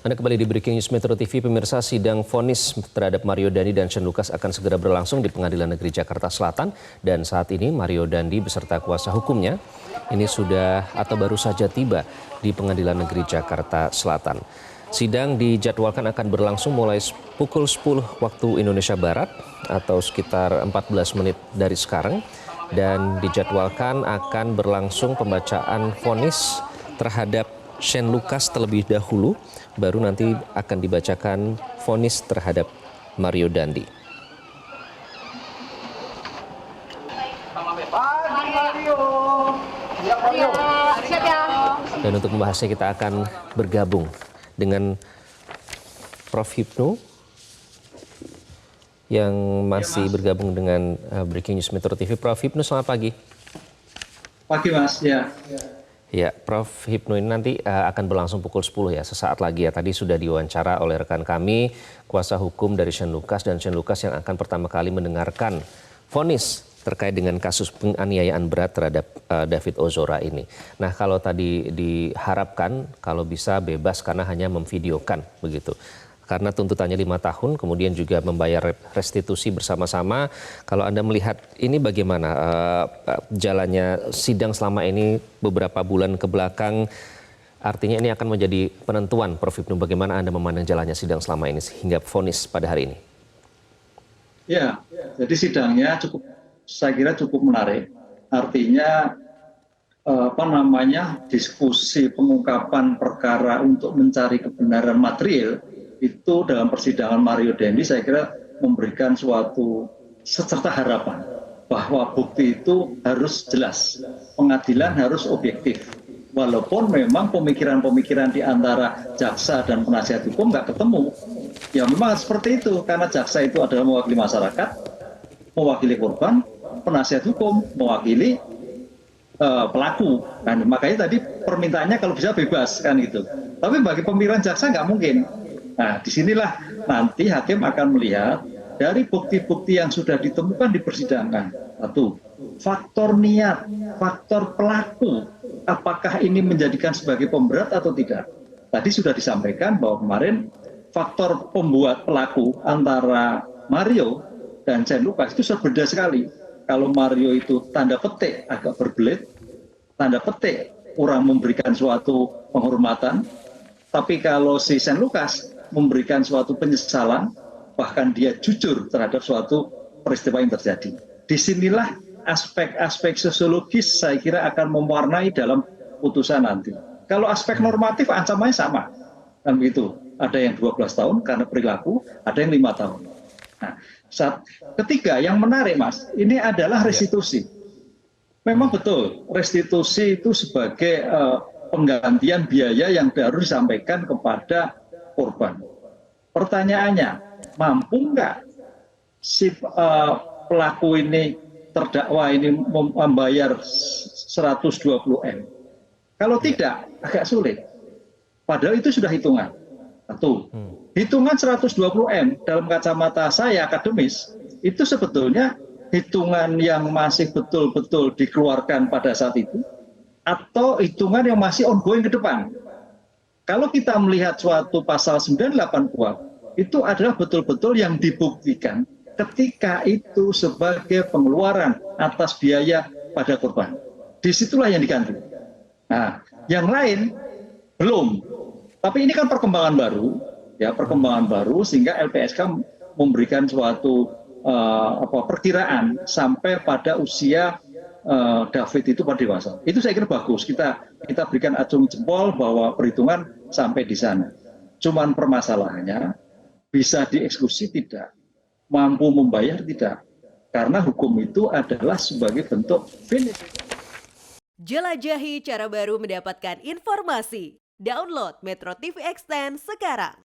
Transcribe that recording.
Anda kembali di Breaking News Metro TV. Pemirsa, sidang vonis terhadap Mario Dandi dan Shane Lucas akan segera berlangsung di Pengadilan Negeri Jakarta Selatan. Dan saat ini Mario Dandi beserta kuasa hukumnya ini sudah atau baru saja tiba di Pengadilan Negeri Jakarta Selatan. Sidang dijadwalkan akan berlangsung mulai pukul 10 waktu Indonesia Barat atau sekitar 14 menit dari sekarang. Dan dijadwalkan akan berlangsung pembacaan vonis terhadap Shane Lucas terlebih dahulu, baru nanti akan dibacakan vonis terhadap Mario Dandi. Dan untuk membahasnya kita akan bergabung dengan Prof. Hipnu yang masih bergabung dengan Breaking News Metro TV. Prof. Hipnu, selamat pagi. Pagi, Mas. Ya, Prof. Hipnu ini nanti akan berlangsung pukul 10 ya, sesaat lagi ya. Tadi sudah diwawancara oleh rekan kami, kuasa hukum dari Shane Lucas, dan Shane Lucas yang akan pertama kali mendengarkan vonis terkait dengan kasus penganiayaan berat terhadap David Ozora ini. Nah, kalau tadi diharapkan kalau bisa bebas karena hanya memvideokan begitu. Karena tuntutannya 5 tahun, kemudian juga membayar restitusi bersama-sama. Kalau Anda melihat ini bagaimana jalannya sidang selama ini beberapa bulan ke belakang, artinya ini akan menjadi penentuan, Prof. Hipnu, bagaimana Anda memandang jalannya sidang selama ini hingga vonis pada hari ini? Ya, jadi sidangnya saya kira cukup menarik. Artinya diskusi pengungkapan perkara untuk mencari kebenaran material itu dalam persidangan Mario Dandi saya kira memberikan suatu secerca harapan bahwa bukti itu harus jelas, pengadilan harus objektif. Walaupun memang pemikiran-pemikiran di antara jaksa dan penasihat hukum nggak ketemu. Ya memang seperti itu, karena jaksa itu adalah mewakili masyarakat, mewakili korban, penasihat hukum mewakili pelaku. Kan makanya tadi permintaannya kalau bisa bebas kan gitu. Tapi bagi pemikiran jaksa nggak mungkin. Nah, disinilah nanti hakim akan melihat dari bukti-bukti yang sudah ditemukan di persidangan. Satu, faktor niat, faktor pelaku, apakah ini menjadikan sebagai pemberat atau tidak. Tadi sudah disampaikan bahwa kemarin faktor pembuat pelaku antara Mario dan Shane Lucas itu berbeda sekali. Kalau Mario itu tanda petik agak berbelit, tanda petik orang memberikan suatu penghormatan, tapi kalau si Shane Lucas memberikan suatu penyesalan, bahkan dia jujur terhadap suatu peristiwa yang terjadi. Disinilah aspek-aspek sosiologis saya kira akan mewarnai dalam putusan nanti. Kalau aspek normatif ancamannya sama, kan begitu. Ada yang 12 tahun karena perilaku, ada yang 5 tahun. Nah, ketiga yang menarik, Mas, ini adalah restitusi. Memang betul, restitusi itu sebagai penggantian biaya yang harus disampaikan kepada korban. Pertanyaannya, mampu nggak si pelaku ini, terdakwa ini membayar 120 M? Kalau tidak, agak sulit. Padahal itu sudah hitungan. Satu, hitungan 120 M dalam kacamata saya akademis, itu sebetulnya hitungan yang masih betul-betul dikeluarkan pada saat itu, atau hitungan yang masih ongoing ke depan. Kalau kita melihat suatu pasal 98 KUHP, itu adalah betul-betul yang dibuktikan ketika itu sebagai pengeluaran atas biaya pada korban. Disitulah yang diganti. Nah, yang lain belum. Tapi ini kan perkembangan baru, sehingga LPSK memberikan suatu perkiraan sampai pada usia David itu pada dewasa. Itu saya kira bagus. Kita berikan acung jempol bahwa perhitungan sampai di sana. Cuman permasalahannya bisa dieksekusi tidak, mampu membayar tidak, karena hukum itu adalah sebagai bentuk finish. Jelajahi cara baru mendapatkan informasi. Download Metro TV Extend sekarang.